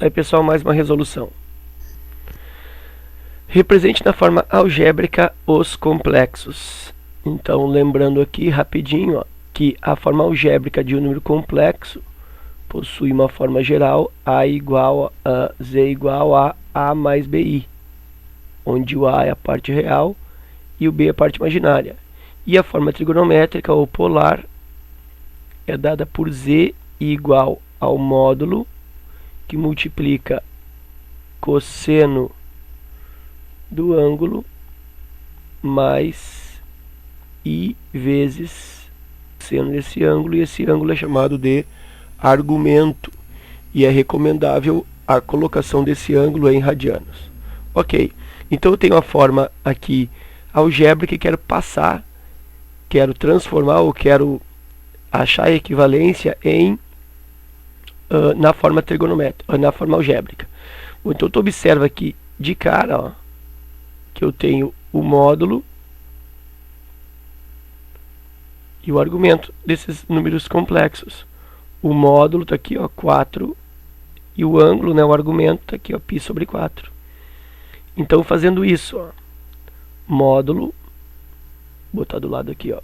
Aí, pessoal, mais uma resolução. Represente na forma algébrica os complexos. Então, lembrando aqui rapidinho, ó, que a forma algébrica de um número complexo possui uma forma geral, A igual a Z igual a A mais BI, onde o A é a parte real e o B é a parte imaginária. E a forma trigonométrica ou polar é dada por Z igual ao módulo que multiplica cosseno do ângulo mais I vezes seno desse ângulo, e esse ângulo é chamado de argumento, e é recomendável a colocação desse ângulo em radianos. Ok, então eu tenho a forma aqui algébrica e quero transformar ou quero achar a equivalência na forma trigonométrica, na forma algébrica. Então tu observa aqui de cara, ó, que eu tenho o módulo e o argumento desses números complexos. O módulo está aqui, ó, 4, e o ângulo, né, o argumento, está aqui, ó, π sobre 4. Então, fazendo isso, ó, módulo, botar do lado aqui, ó,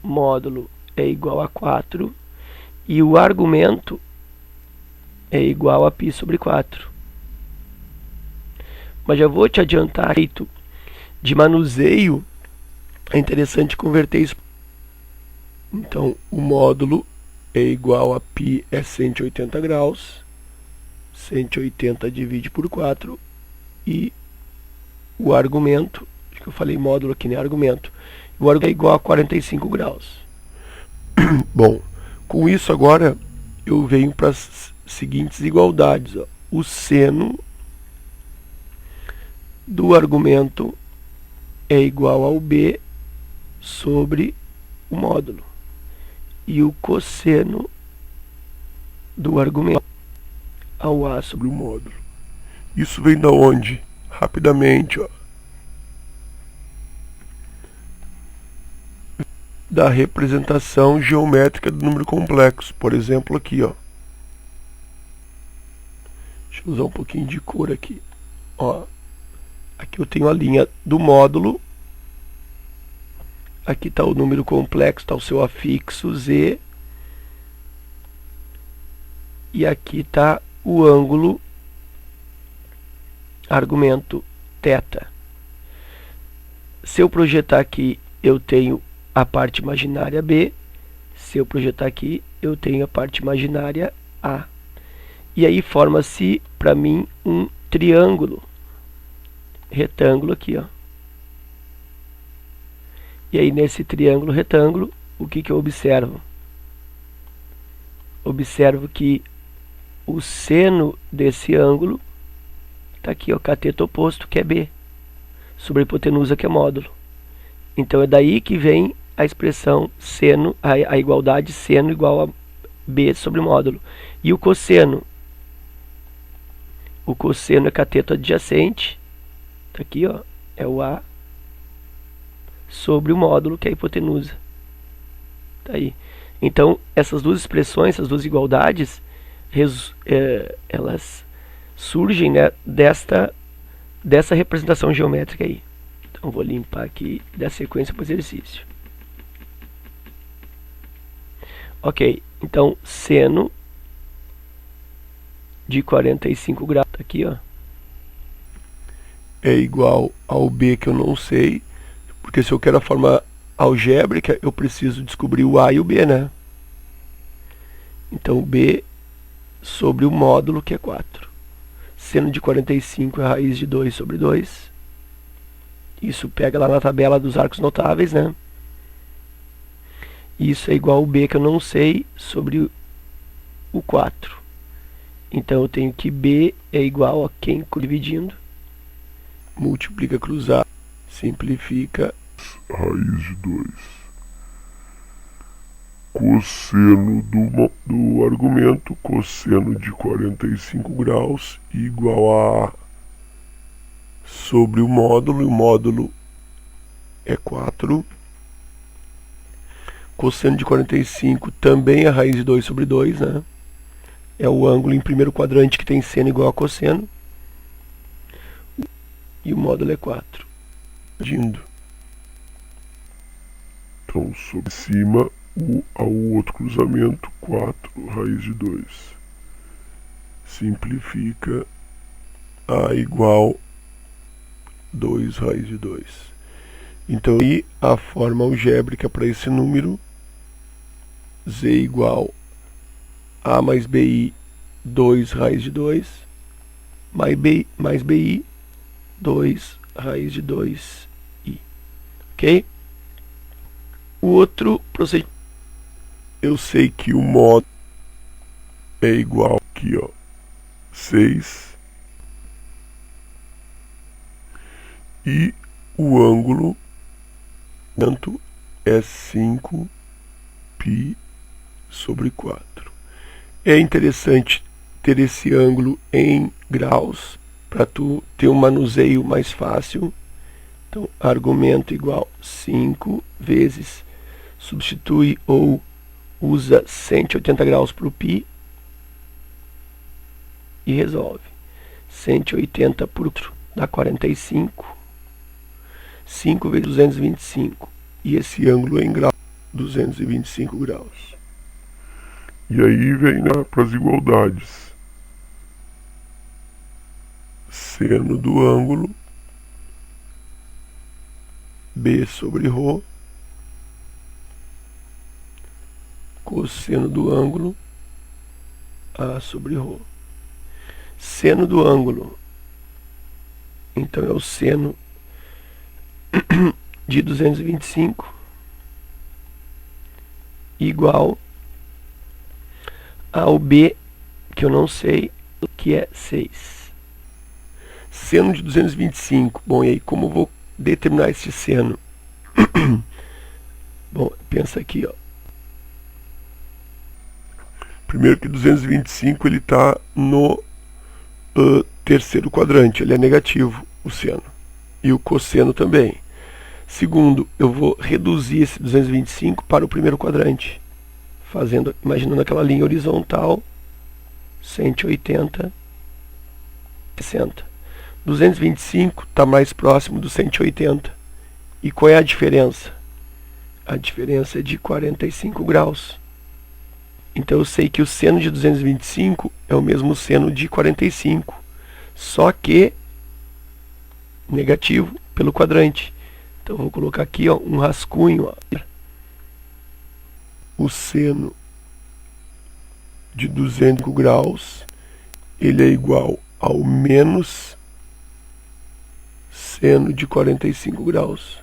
módulo é igual a 4, e o argumento é igual a π sobre 4. Mas já vou te adiantar, de manuseio, é interessante converter isso. Então, o módulo é igual a π é 180 graus, 180 divide por 4, e o argumento, acho que eu falei módulo aqui, né? Argumento. O argumento é igual a 45 graus. Bom, com isso agora eu venho para as seguintes igualdades, ó. O seno do argumento é igual ao B sobre o módulo. E o cosseno do argumento ao A sobre o módulo. Isso vem da onde? Rapidamente, ó. Da representação geométrica do número complexo. Por exemplo, aqui, ó. Deixa eu usar um pouquinho de cor aqui. Ó. Aqui eu tenho a linha do módulo. Aqui está o número complexo, está o seu afixo Z. E aqui está o ângulo argumento θ. Se eu projetar aqui, eu tenho a parte imaginária B. Se eu projetar aqui, eu tenho a parte imaginária A. E aí forma-se, para mim, um triângulo retângulo aqui, ó. E aí nesse triângulo retângulo, o que eu observo? Observo que o seno desse ângulo está aqui, ó, cateto oposto, que é B, sobre a hipotenusa, que é módulo. Então é daí que vem a expressão seno, a igualdade seno igual a B sobre módulo. E o cosseno? O cosseno é cateto adjacente, tá aqui, ó, é o A, sobre o módulo, que é a hipotenusa. Tá aí. Então, essas duas expressões, essas duas igualdades, elas surgem, né, dessa representação geométrica aí. Então, vou limpar aqui e dar sequência para o exercício. Ok, então, seno de 45 graus, tá aqui, ó, é igual ao B, que eu não sei, porque se eu quero a forma algébrica, eu preciso descobrir o A e o B, né? Então, B sobre o módulo, que é 4. Seno de 45 é a raiz de 2 sobre 2. Isso pega lá na tabela dos arcos notáveis, né? Isso é igual ao B, que eu não sei, sobre o 4. Então, eu tenho que B é igual a quem dividindo. Multiplica cruzado. Simplifica. Raiz de 2. Cosseno do argumento, cosseno de 45 graus, igual a sobre o módulo, e o módulo é 4. Cosseno de 45 também é raiz de 2 sobre 2, né? é o ângulo em primeiro quadrante que tem seno igual a cosseno. E o módulo é 4. Dividindo. Então, sobre cima, ao outro cruzamento, 4 raiz de 2. Simplifica A igual 2 raiz de 2. Então, e a forma algébrica para esse número, z igual a mais bi, 2 raiz de 2, mais bi, 2 raiz de 2 i. Ok? O outro procedimento, eu sei que o módulo é igual aqui, ó, 6, e o ângulo, tanto é 5 π sobre 4. É interessante ter esse ângulo em graus para tu ter um manuseio mais fácil. Então, argumento igual 5 vezes, substitui ou usa 180 graus para o π e resolve. 180 por outro dá 45. 5 vezes 225. E esse ângulo é em grau, 225 graus. E aí vem para as igualdades. Seno do ângulo, B sobre ρ, cosseno do ângulo, A sobre ρ. Seno do ângulo, então é o seno de 225 igual ao B, que eu não sei, que é 6. Seno de 225. Bom, e aí como eu vou determinar esse seno? Bom, pensa aqui, ó. Primeiro que 225 ele está no terceiro quadrante, ele é negativo, o seno. E o cosseno também. Segundo, eu vou reduzir esse 225 para o primeiro quadrante, imaginando aquela linha horizontal, 180, 60. 225 está mais próximo do 180. E qual é a diferença? A diferença é de 45 graus. Então eu sei que o seno de 225 é o mesmo seno de 45, só que negativo pelo quadrante. Então eu vou colocar aqui, ó, um rascunho. Ó. O seno de 200 graus, ele é igual ao menos seno de 45 graus.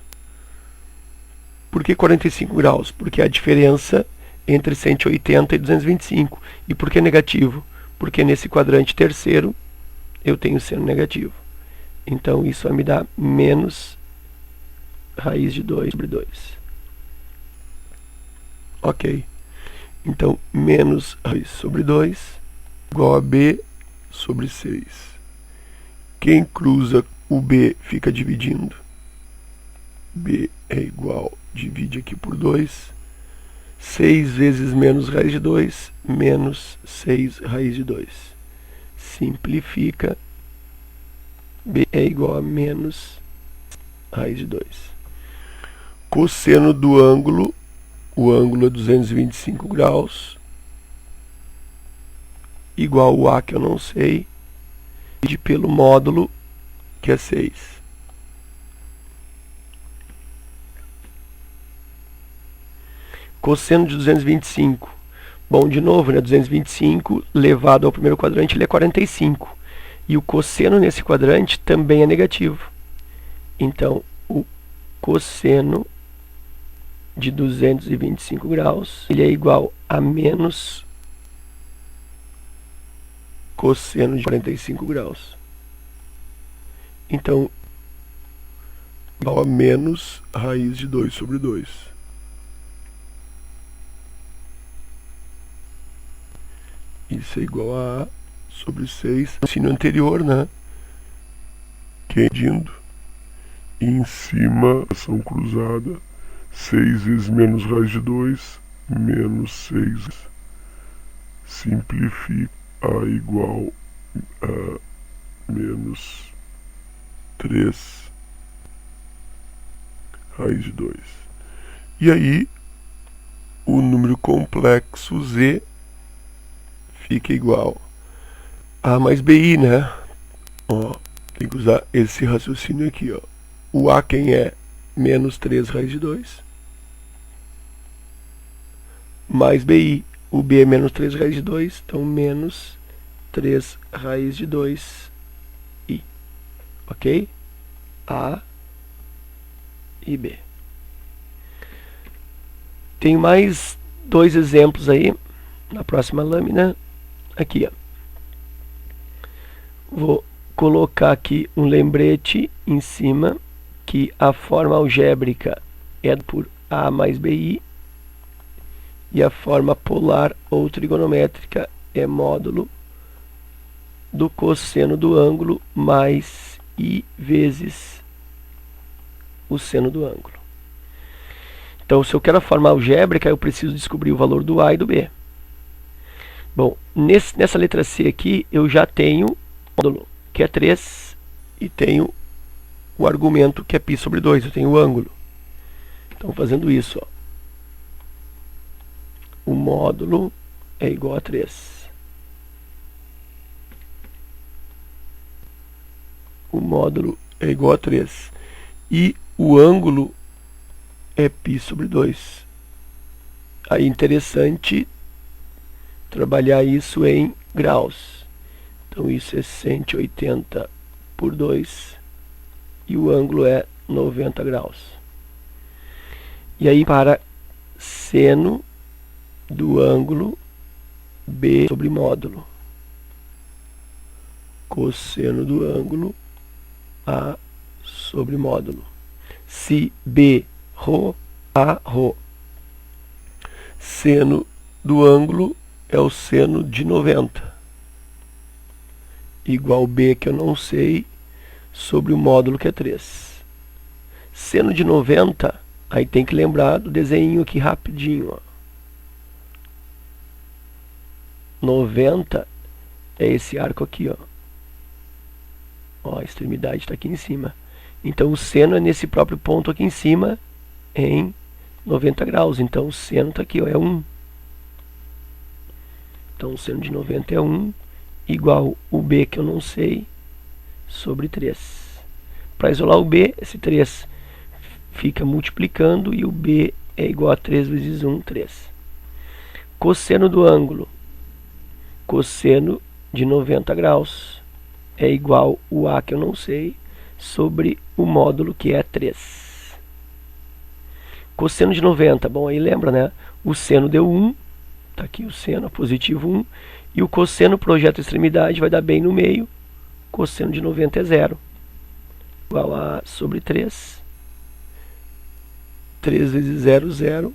Por que 45 graus? Porque é a diferença entre 180 e 225. E por que negativo? Porque nesse quadrante terceiro eu tenho seno negativo. Então isso vai me dar menos raiz de 2 sobre 2. Ok. Então, menos raiz sobre 2 igual a B sobre 6. Quem cruza o B fica dividindo. B é igual, divide aqui por 2. 6 vezes menos raiz de 2, menos 6 raiz de 2. Simplifica. B é igual a menos raiz de 2. Cosseno do ângulo, o ângulo é 225 graus, igual o A, que eu não sei, divide pelo módulo, que é 6. Cosseno de 225. Bom, de novo, né, 225 levado ao primeiro quadrante, ele é 45. E o cosseno nesse quadrante também é negativo. Então, o cosseno de 225 graus, ele é igual a menos cosseno de 45 graus. Então, igual a menos raiz de 2 sobre 2. Isso é igual a sobre 6. Ensino anterior, né? Que é medindo. E em cima, ação cruzada. 6 vezes menos raiz de 2, menos 6. Simplifica. A igual a menos 3 raiz de 2. E aí, o número complexo Z fica igual a mais BI, né? Ó, tem que usar esse raciocínio aqui, ó. O A quem é? Menos 3 raiz de 2. Mais BI. O B é menos 3 raiz de 2. Então, menos 3 raiz de 2 I. Ok? A e B. Tem mais dois exemplos aí na próxima lâmina. Aqui, ó. Vou colocar aqui um lembrete em cima que a forma algébrica é por A mais BI e a forma polar ou trigonométrica é módulo do cosseno do ângulo mais I vezes o seno do ângulo. Então, se eu quero a forma algébrica, eu preciso descobrir o valor do A e do B. Bom, nessa letra C aqui, eu já tenho o módulo, que é 3, e tenho o argumento, que é π sobre 2, eu tenho o ângulo. Então, fazendo isso, ó, o módulo é igual a 3. O módulo é igual a 3. E o ângulo é π sobre 2. Aí, interessante trabalhar isso em graus. Então, isso é 180 por 2 e o ângulo é 90 graus. E aí, para seno do ângulo B sobre módulo, cosseno do ângulo A sobre módulo. Se B, ρ, A, ρ. Seno do ângulo é o seno de 90, igual B, que eu não sei, sobre o módulo, que é 3. Seno de 90, aí tem que lembrar do desenho aqui rapidinho, ó. 90 é esse arco aqui, ó. Ó, a extremidade está aqui em cima. Então, o seno é nesse próprio ponto aqui em cima, em 90 graus. Então, o seno está aqui, ó, é 1. Então, o seno de 90 é 1, igual o B, que eu não sei, sobre 3. Para isolar o B, esse 3 fica multiplicando, e o B é igual a 3 vezes 1, 3. Cosseno do ângulo. Cosseno de 90 graus é igual o A, que eu não sei, sobre o módulo, que é 3. Cosseno de 90, bom, aí lembra, né? O seno deu 1, tá aqui o seno, positivo 1, e o cosseno projeta a extremidade, vai dar bem no meio. Cosseno de 90 é 0, igual a sobre 3. 3 vezes 0, 0,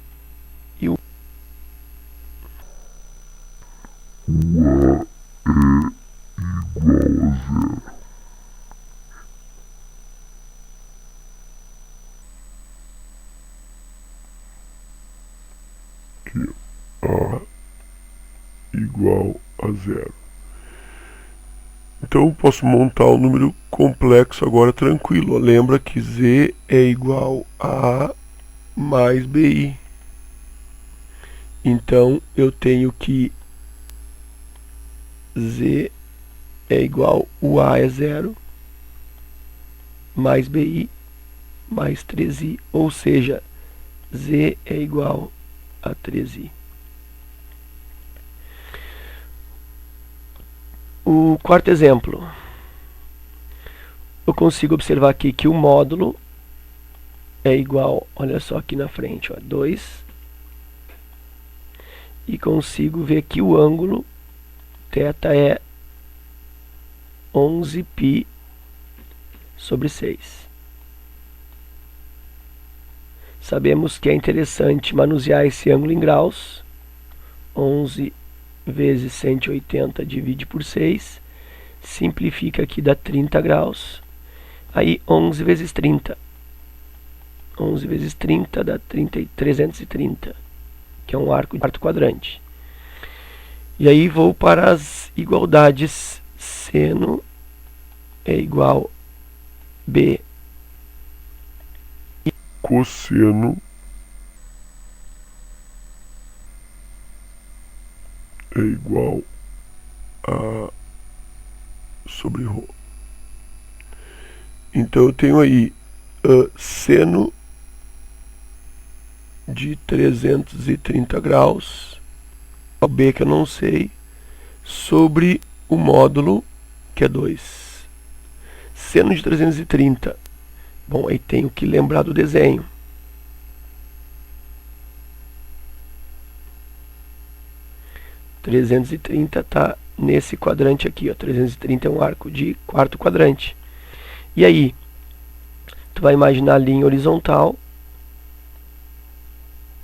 e o A é igual a 0. Aqui, A igual a 0. Então eu posso montar o número complexo agora tranquilo. Lembra que Z é igual a A mais BI. Então eu tenho que Z é igual, o A é 0, mais BI, mais 3I, ou seja, Z é igual a 3I. O quarto exemplo, eu consigo observar aqui que o módulo é igual, olha só aqui na frente, ó, 2, e consigo ver que o ângulo θ é 11π sobre 6. Sabemos que é interessante manusear esse ângulo em graus. 11 vezes 180 divide por 6. Simplifica aqui, dá 30 graus. Aí 11 vezes 30. 11 vezes 30 dá 330, que é um arco de quarto quadrante. E aí vou para as igualdades. Seno é igual B. Cosseno é igual a sobre ρ. Então eu tenho aí seno de 330 graus, o B que eu não sei, sobre o módulo que é 2. Seno de 330. Bom, aí tenho que lembrar do desenho. (330) está nesse quadrante aqui, ó. 330 é um arco de quarto quadrante. E aí, tu vai imaginar a linha horizontal,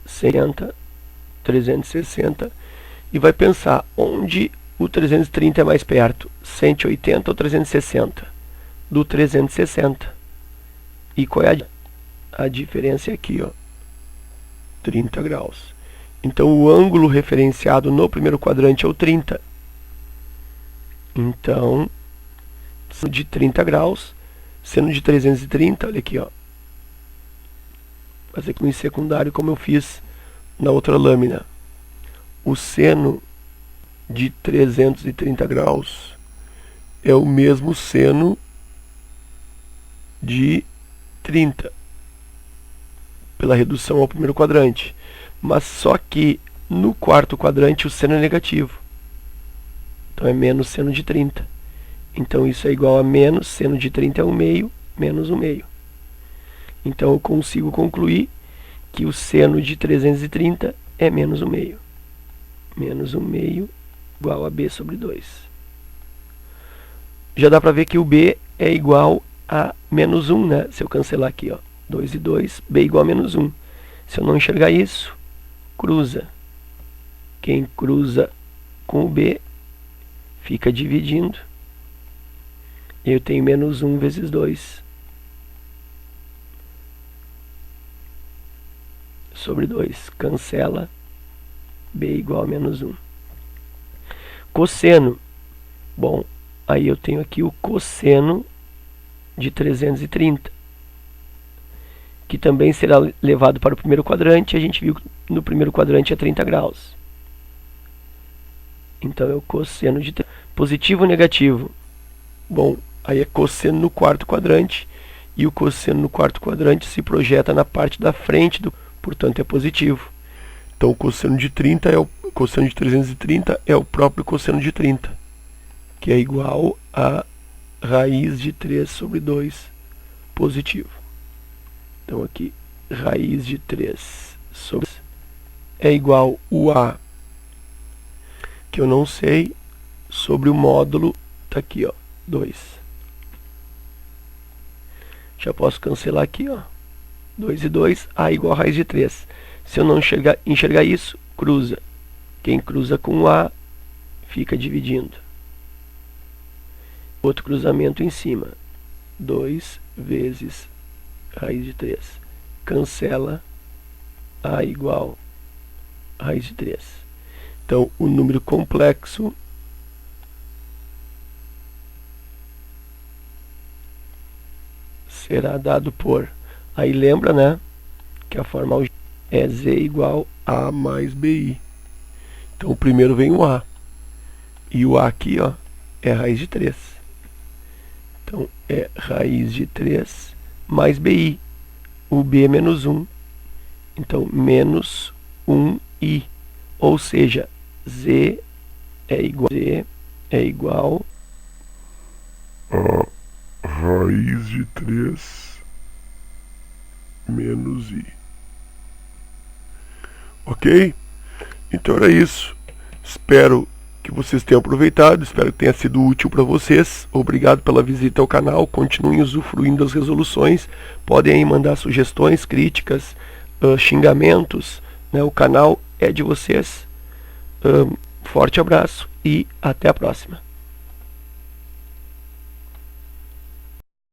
60, 360, e vai pensar onde o 330 é mais perto, 180 ou 360? Do 360. E qual é a diferença? É aqui, ó, 30 graus. Então o ângulo referenciado no primeiro quadrante é o 30. Então, seno de 30 graus, seno de 330, olha aqui, ó. Fazer aqui em secundário como eu fiz na outra lâmina. O seno de 330 graus é o mesmo seno de 30, pela redução ao primeiro quadrante. Mas só que no quarto quadrante o seno é negativo. Então é menos seno de 30. Então isso é igual a menos seno de 30 é 1/2 menos 1/2. Então eu consigo concluir que o seno de 330 é menos 1/2. Menos 1/2 igual a B sobre 2. Já dá para ver que o B é igual a menos 1, né? Se eu cancelar aqui, ó, 2 e 2, B igual a menos 1. Se eu não enxergar isso, cruza. Quem cruza com o B fica dividindo. Eu tenho menos 1 vezes 2 sobre 2. Cancela. B igual a menos 1. Cosseno. Bom, aí eu tenho aqui o cosseno de 330, que também será levado para o primeiro quadrante. A gente viu que no primeiro quadrante é 30 graus. Então é o cosseno de positivo ou negativo. Bom, aí é cosseno no quarto quadrante, e o cosseno no quarto quadrante se projeta na parte da frente, portanto é positivo. Então o cosseno de 30 é o cosseno de 330 é o próprio cosseno de 30, que é igual a raiz de 3 sobre 2 positivo. Então aqui, raiz de 3 sobre 2 é igual o A, que eu não sei, sobre o módulo, tá aqui, ó, 2. Já posso cancelar aqui, ó, 2 e 2, A igual a raiz de 3. Se eu não enxergar isso, cruza. Quem cruza com o A fica dividindo. Outro cruzamento em cima, 2 vezes raiz de 3. Cancela, A igual a raiz de 3. Então, o número complexo será dado por... Aí lembra, né, que a forma é Z igual a mais BI. Então, o primeiro vem o A. E o A aqui, ó, é a raiz de 3. Então, é raiz de 3 mais BI. O B é menos 1. Então, menos 1i. Ou seja, Z é igual a raiz de 3 menos i. Ok? Então era isso. Espero que vocês tenham aproveitado, espero que tenha sido útil para vocês. Obrigado pela visita ao canal, continuem usufruindo das resoluções, podem aí mandar sugestões, críticas, xingamentos, né? O canal é de vocês. Forte abraço e até a próxima.